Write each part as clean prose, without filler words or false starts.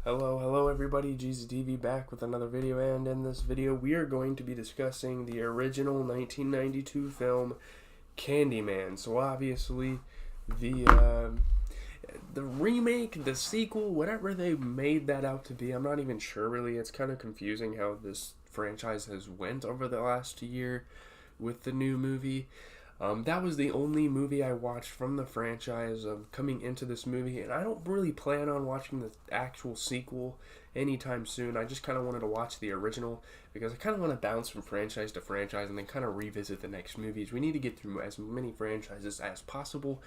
Hello everybody, GZTV back with another video, and in this video we are going to be discussing the original 1992 film Candyman. So obviously the the remake, the sequel, whatever they made that out to be, I'm not even sure really. It's kind of confusing how this franchise has went over the last year with the new movie. That was the only movie I watched from the franchise of coming into this movie, and I don't really plan on watching the actual sequel anytime soon. I just kind of wanted to watch the original because I kind of want to bounce from franchise to franchise and then kind of revisit the next movies. We need to get through as many franchises as possible.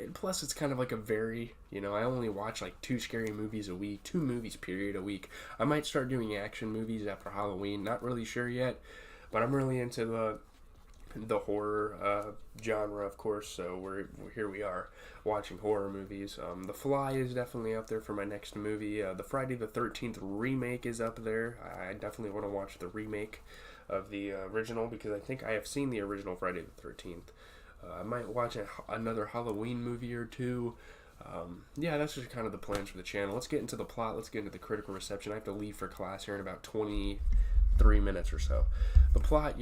And plus, it's kind of like a I only watch like two scary movies a week, two movies period a week. I might start doing action movies after Halloween, not really sure yet, but I'm really into the horror genre, of course. So here we are watching horror movies. The Fly is definitely up there for my next movie. The Friday the 13th remake is up there. I definitely want to watch the remake of the original because I think I have seen the original Friday the 13th. I might watch another Halloween movie or two. Yeah, that's just kind of the plans for the channel. Let's get into the plot. Let's get into the critical reception. I have to leave for class here in about 23 minutes or so. The plot,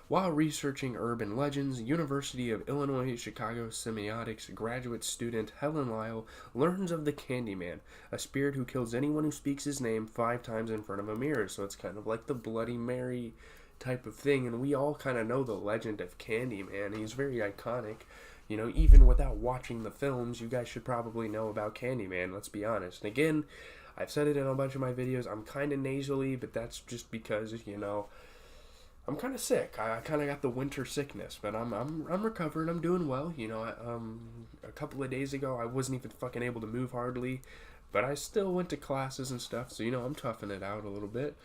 while researching urban legends, University of Illinois Chicago semiotics graduate student Helen Lyle learns of the Candyman, a spirit who kills anyone who speaks his name 5 times in front of a mirror. So it's kind of like the Bloody Mary type of thing, and we all kind of know the legend of Candyman. He's very iconic. Even without watching the films, you guys should probably know about Candyman, let's be honest. And again, I've said it in a bunch of my videos, I'm kind of nasally, but that's just because, I'm kind of sick. I kind of got the winter sickness, but I'm recovering. I'm doing well. A couple of days ago, I wasn't even fucking able to move hardly, but I still went to classes and stuff, so, I'm toughing it out a little bit.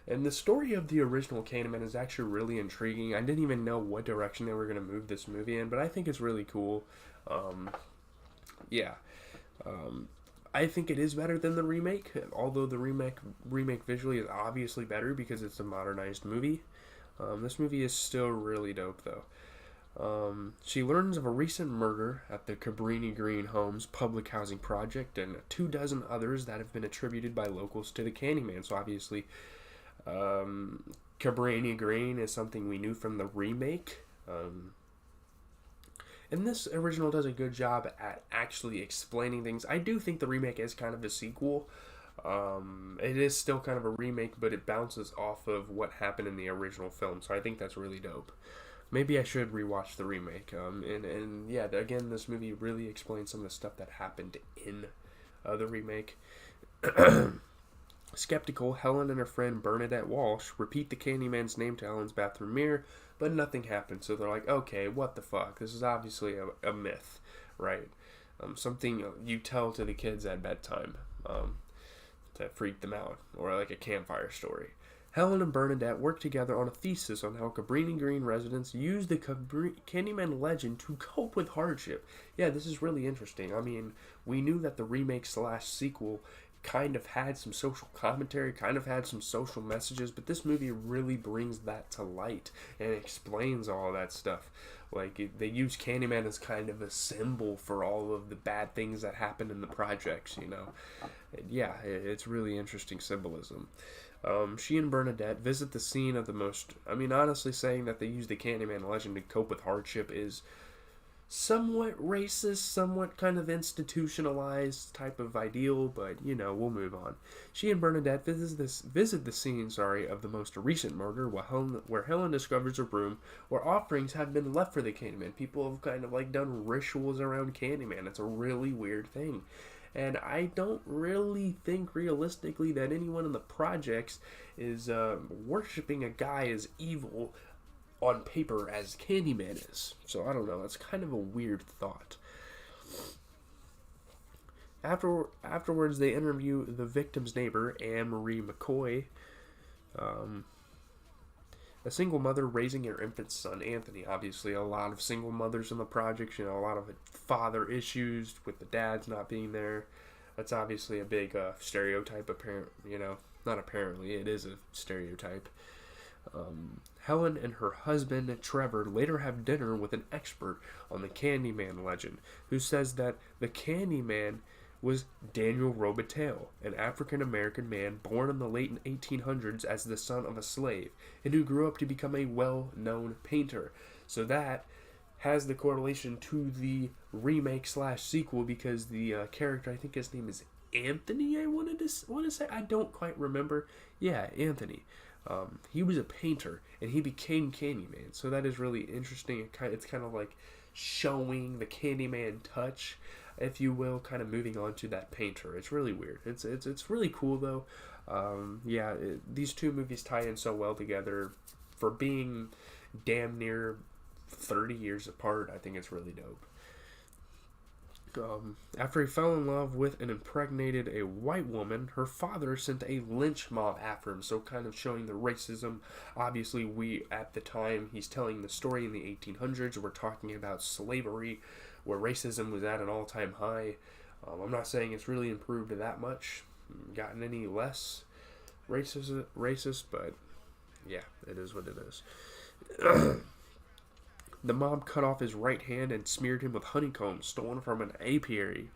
And the story of the original Candyman is actually really intriguing. I didn't even know what direction they were going to move this movie in, but I think it's really cool. Yeah. I think it is better than the remake, although the remake visually is obviously better because it's a modernized movie. This movie is still really dope, though. She learns of a recent murder at the Cabrini Green Homes public housing project and 24 others that have been attributed by locals to the Candyman. So obviously, Cabrini Green is something we knew from the remake. And this original does a good job at actually explaining things. I do think the remake is kind of a sequel. It is still kind of a remake, but it bounces off of what happened in the original film. So I think that's really dope. Maybe I should rewatch the remake. And yeah, again, this movie really explains some of the stuff that happened in the remake. Skeptical, Helen and her friend Bernadette Walsh repeat the Candyman's name to Helen's bathroom mirror, but nothing happens. So they're like, okay, what the fuck? This is obviously a myth, right? Something you tell to the kids at bedtime to freak them out, or like a campfire story. Helen and Bernadette work together on a thesis on how Cabrini Green residents use the Candyman legend to cope with hardship. Yeah, this is really interesting. I mean, we knew that the remake / sequel kind of had some social commentary, kind of had some social messages, but this movie really brings that to light and explains all that stuff. Like, they use Candyman as kind of a symbol for all of the bad things that happen in the projects, And yeah, it's really interesting symbolism. She and Bernadette visit the scene of the most... honestly, saying that they use the Candyman legend to cope with hardship is somewhat racist, somewhat kind of institutionalized type of ideal, but, we'll move on. She and Bernadette visit the scene, of the most recent murder, where Helen discovers a room where offerings have been left for the Candyman. People have kind of, done rituals around Candyman. It's a really weird thing. And I don't really think realistically that anyone in the projects is worshipping a guy as evil on paper as Candyman is. So I don't know, that's kind of a weird thought. Afterwards, they interview the victim's neighbor, Anne Marie McCoy, a single mother raising her infant son, Anthony. Obviously, a lot of single mothers in the project, a lot of father issues with the dads not being there. That's obviously a big stereotype, not apparently, it is a stereotype. Helen and her husband, Trevor, later have dinner with an expert on the Candyman legend, who says that the Candyman was Daniel Robitaille, an African-American man born in the late 1800s as the son of a slave, and who grew up to become a well-known painter. So that has the correlation to the remake slash sequel, because the character, I think his name is Anthony, I want to say, I don't quite remember. Yeah, Anthony. He was a painter, and he became Candyman. So that is really interesting. It's kind of like showing the Candyman touch, if you will, kind of moving on to that painter. It's really weird. It's really cool though. These two movies tie in so well together for being damn near 30 years apart. I think it's really dope. After he fell in love with and impregnated a white woman, her father sent a lynch mob after him, so kind of showing the racism. Obviously, at the time, he's telling the story in the 1800s, we're talking about slavery, where racism was at an all-time high. I'm not saying it's really improved that much, gotten any less racist, but yeah, it is what it is. The mob cut off his right hand and smeared him with honeycomb stolen from an apiary,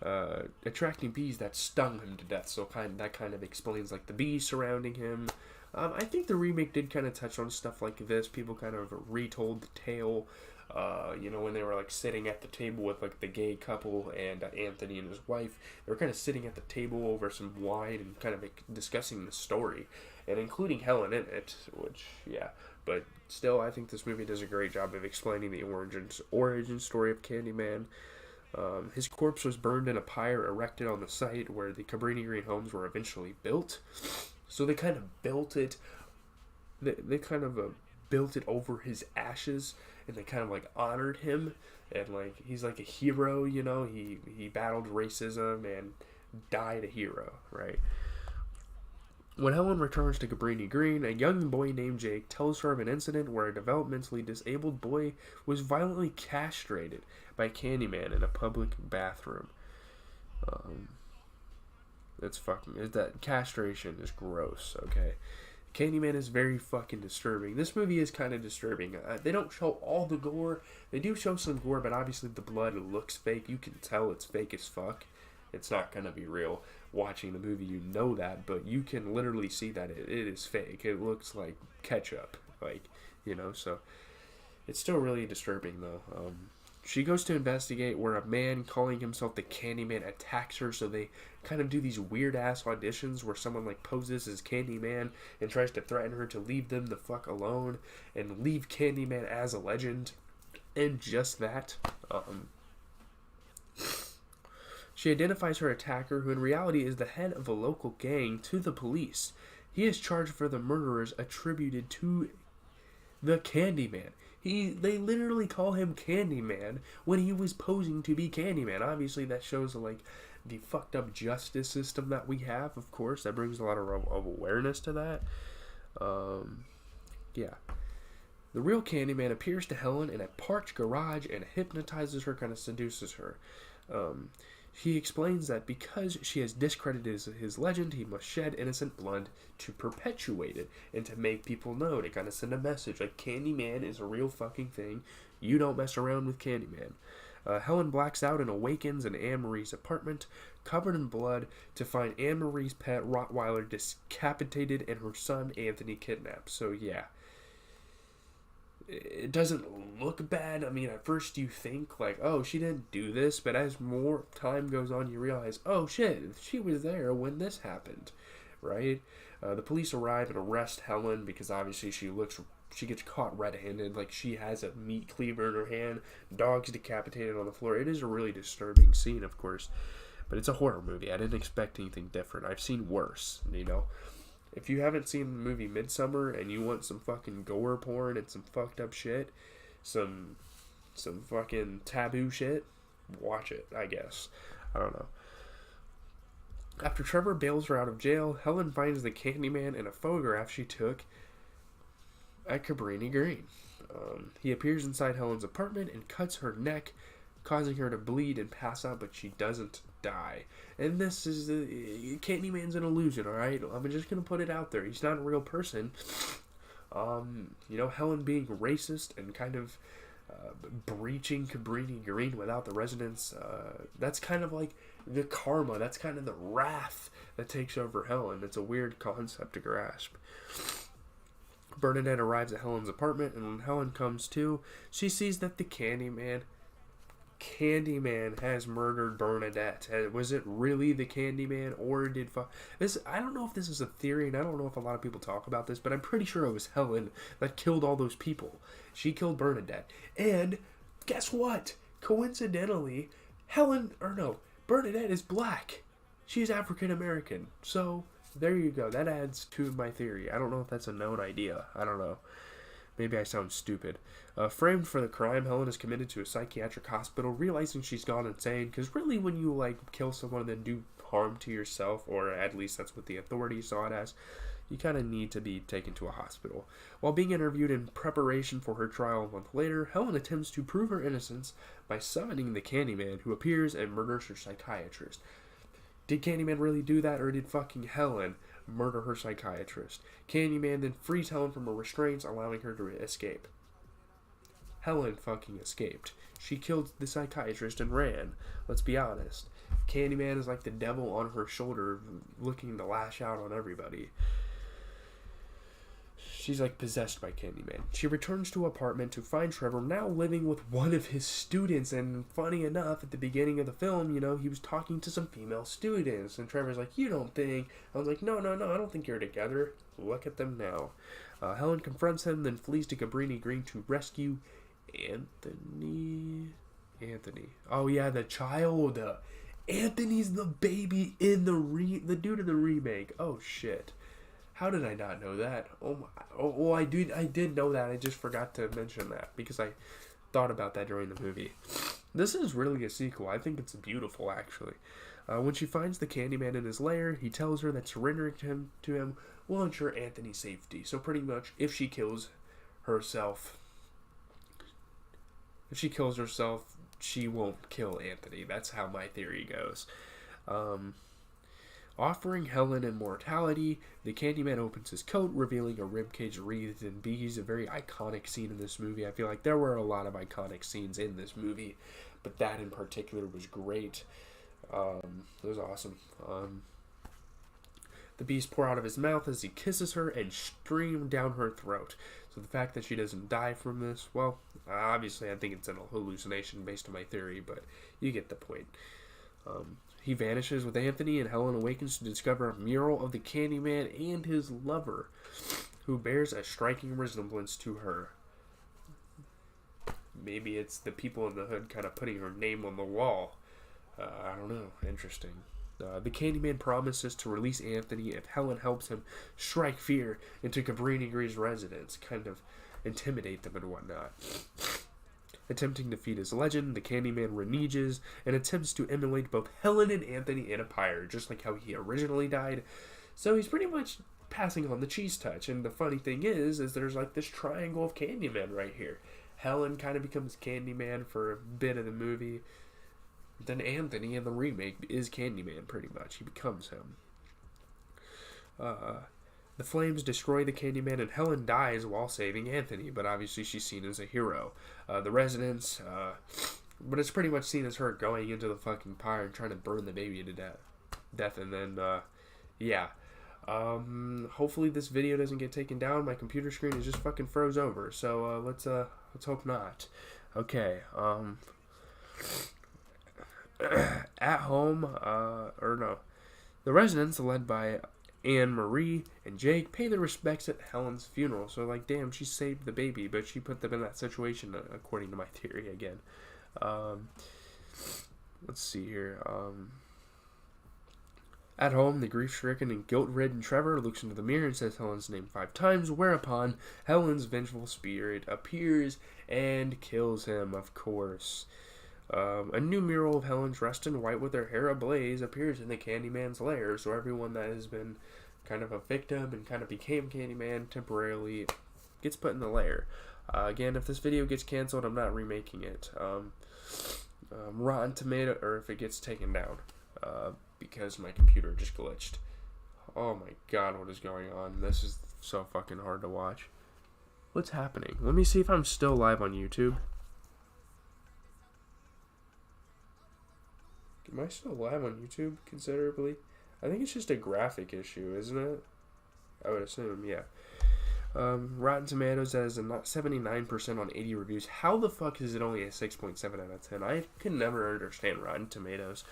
attracting bees that stung him to death. So that kind of explains like the bees surrounding him. I think the remake did kind of touch on stuff like this. People kind of retold the tale. When they were like sitting at the table with like the gay couple and Anthony and his wife, they were kind of sitting at the table over some wine and kind of discussing the story, and including Helen in it, which, yeah. But still, I think this movie does a great job of explaining the origin story of Candyman. His corpse was burned in a pyre erected on the site where the Cabrini Green homes were eventually built. So they kind of built it. They kind of built it over his ashes, and they kind of like honored him, and like he's like a hero. He battled racism and died a hero, right? When Helen returns to Cabrini Green, a young boy named Jake tells her of an incident where a developmentally disabled boy was violently castrated by Candyman in a public bathroom. That castration is gross, okay? Candyman is very fucking disturbing. This movie is kind of disturbing. They don't show all the gore. They do show some gore, but obviously the blood looks fake. You can tell it's fake as fuck. It's not going to be real. Watching the movie, you know that, but you can literally see that it is fake. It looks like ketchup, so it's still really disturbing, though. She goes to investigate where a man calling himself the Candyman attacks her, so they kind of do these weird-ass auditions where someone, like, poses as Candyman and tries to threaten her to leave them the fuck alone and leave Candyman as a legend, and just that. She identifies her attacker, who in reality is the head of a local gang, to the police. He is charged for the murderers attributed to the Candyman. They literally call him Candyman when he was posing to be Candyman. Obviously, that shows like the fucked up justice system that we have. Of course, that brings a lot of awareness to that. Yeah. The real Candyman appears to Helen in a parked garage and hypnotizes her, kind of seduces her. He explains that because she has discredited his legend, he must shed innocent blood to perpetuate it and to make people know, to kind of send a message like Candyman is a real fucking thing. You don't mess around with Candyman. Helen blacks out and awakens in Anne-Marie's apartment, covered in blood, to find Anne-Marie's pet Rottweiler decapitated and her son Anthony kidnapped. So yeah. It doesn't look bad. I mean, at first you think, like, oh, she didn't do this, but as more time goes on, you realize, oh, shit, she was there when this happened, right? The police arrive and arrest Helen because obviously she gets caught red-handed, like she has a meat cleaver in her hand, dog's decapitated on the floor. It is a really disturbing scene, of course, but it's a horror movie. I didn't expect anything different. I've seen worse, If you haven't seen the movie Midsommar and you want some fucking gore porn and some fucked up shit, some fucking taboo shit, watch it, I guess. I don't know. After Trevor bails her out of jail, Helen finds the Candyman in a photograph she took at Cabrini Green. He appears inside Helen's apartment and cuts her neck, causing her to bleed and pass out, but she doesn't die. And this is Candyman's an illusion, alright? I'm just gonna put it out there. He's not a real person. Helen being racist and kind of breaching Cabrini Green without the residents, that's kind of like the karma, that's kind of the wrath that takes over Helen. It's a weird concept to grasp. Bernadette arrives at Helen's apartment, and when Helen comes to, she sees that the Candyman has murdered Bernadette. Was it really the Candyman, or did this? I don't know if this is a theory, and I don't know if a lot of people talk about this, but I'm pretty sure it was Helen that killed all those people. She killed Bernadette, and guess what? Coincidentally, Bernadette is black. She's African American. So there you go. That adds to my theory. I don't know if that's a known idea. I don't know. Maybe I sound stupid. Framed for the crime, Helen is committed to a psychiatric hospital, realizing she's gone insane. Because really, when you kill someone and then do harm to yourself, or at least that's what the authorities saw it as, you kind of need to be taken to a hospital. While being interviewed in preparation for her trial a month later, Helen attempts to prove her innocence by summoning the Candyman, who appears and murders her psychiatrist. Did Candyman really do that, or did fucking Helen murder her psychiatrist? Candyman then frees Helen from her restraints, allowing her to escape. Helen fucking escaped. She killed the psychiatrist and ran. Let's be honest. Candyman is like the devil on her shoulder, looking to lash out on everybody. She's possessed by Candyman. She returns to her apartment to find Trevor now living with one of his students, and funny enough, at the beginning of the film, he was talking to some female students, and Trevor's like, you don't think? I was like, no, I don't think you're together. Look at them now. Helen confronts him, then flees to Cabrini Green to rescue Anthony. Oh yeah, the child. Anthony's the baby in the dude in the remake. Oh shit. How did I not know that? I did know that. I just forgot to mention that because I thought about that during the movie. This is really a sequel. I think it's beautiful, actually. When she finds the Candyman in his lair, he tells her that surrendering to him will ensure Anthony's safety. So pretty much, if she kills herself, she won't kill Anthony. That's how my theory goes. Offering Helen immortality, the Candyman opens his coat, revealing a ribcage wreathed in bees, a very iconic scene in this movie. I feel like there were a lot of iconic scenes in this movie, but that in particular was great. It was awesome. The bees pour out of his mouth as he kisses her and stream down her throat. So the fact that she doesn't die from this, well, obviously I think it's a hallucination based on my theory, but you get the point. He vanishes with Anthony, and Helen awakens to discover a mural of the Candyman and his lover, who bears a striking resemblance to her. Maybe it's the people in the hood kind of putting her name on the wall. I don't know. Interesting. The Candyman promises to release Anthony if Helen helps him strike fear into Cabrini Green's residence, kind of intimidate them and whatnot. Attempting to feed his legend, the Candyman reneges and attempts to immolate both Helen and Anthony in a pyre, just like how he originally died. So he's pretty much passing on the cheese touch. And the funny thing is there's this triangle of Candyman right here. Helen kind of becomes Candyman for a bit of the movie. Then Anthony in the remake is Candyman, pretty much. He becomes him. The flames destroy the Candyman, and Helen dies while saving Anthony, but obviously she's seen as a hero. The residents, but it's pretty much seen as her going into the fucking pyre and trying to burn the baby to death, and then, yeah. Hopefully this video doesn't get taken down. My computer screen is just fucking froze over, so, let's hope not. Okay, at home, the residents, led by Anne Marie and Jake, pay their respects at Helen's funeral. So, damn, she saved the baby, but she put them in that situation, according to my theory again. Let's see here. At home, the grief-stricken and guilt-ridden Trevor looks into the mirror and says Helen's name 5 times, whereupon Helen's vengeful spirit appears and kills him, of course. A new mural of Helen dressed in white with her hair ablaze appears in the Candyman's lair, so everyone that has been kind of a victim and kind of became Candyman temporarily gets put in the lair. Again, if this video gets canceled, I'm not remaking it. Rotten Tomato, or if it gets taken down, because my computer just glitched. Oh my god, what is going on? This is so fucking hard to watch. What's happening? Let me see if I'm still live on YouTube. Am I still live on YouTube considerably? I think it's just a graphic issue, isn't it? I would assume, yeah. Rotten Tomatoes has a 79% on 80 reviews. How the fuck is it only a 6.7 out of 10? I can never understand Rotten Tomatoes.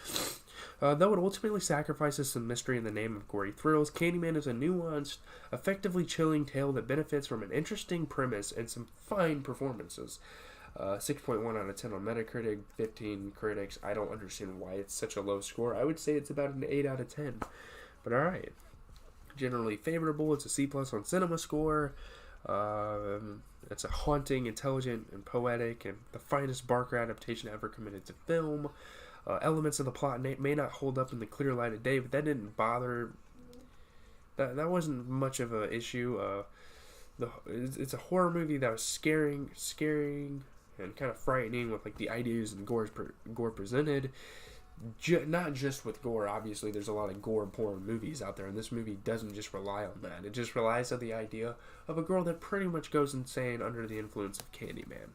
Though it ultimately sacrifices some mystery in the name of gory thrills, Candyman is a nuanced, effectively chilling tale that benefits from an interesting premise and some fine performances. 6.1 out of 10 on Metacritic, 15 critics. I don't understand why it's such a low score. I would say it's about an 8 out of 10. But alright. Generally favorable. It's a C+ on Cinema Score. It's a haunting, intelligent, and poetic, and the finest Barker adaptation ever committed to film. Elements of the plot may not hold up in the clear light of day, but that didn't bother. That wasn't much of an issue. It's a horror movie that was scaring, and kind of frightening with like the ideas and gore presented. Not just with gore, obviously there's a lot of gore porn movies out there, and this movie doesn't just rely on that. It just relies on the idea of a girl that pretty much goes insane under the influence of Candyman.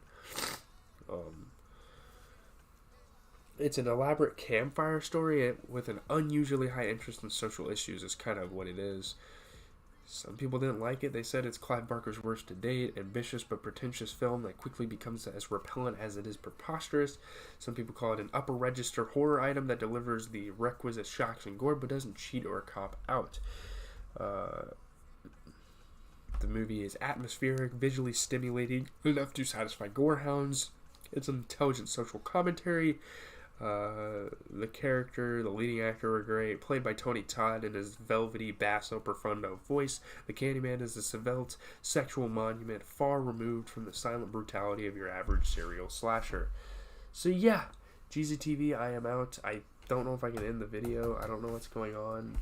It's an elaborate campfire story with an unusually high interest in social issues is kind of what it is. Some people didn't like it. They said it's Clive Barker's worst to date, ambitious but pretentious film that quickly becomes as repellent as it is preposterous. Some people call it an upper register horror item that delivers the requisite shocks and gore but doesn't cheat or cop out. The movie is atmospheric, visually stimulating, enough to satisfy gorehounds. It's an intelligent social commentary. The leading actor were great, played by Tony Todd in his velvety, basso, profundo voice. The Candyman is a svelte, sexual monument, far removed from the silent brutality of your average serial slasher. So yeah, GZTV, I am out. I don't know if I can end the video. I don't know what's going on.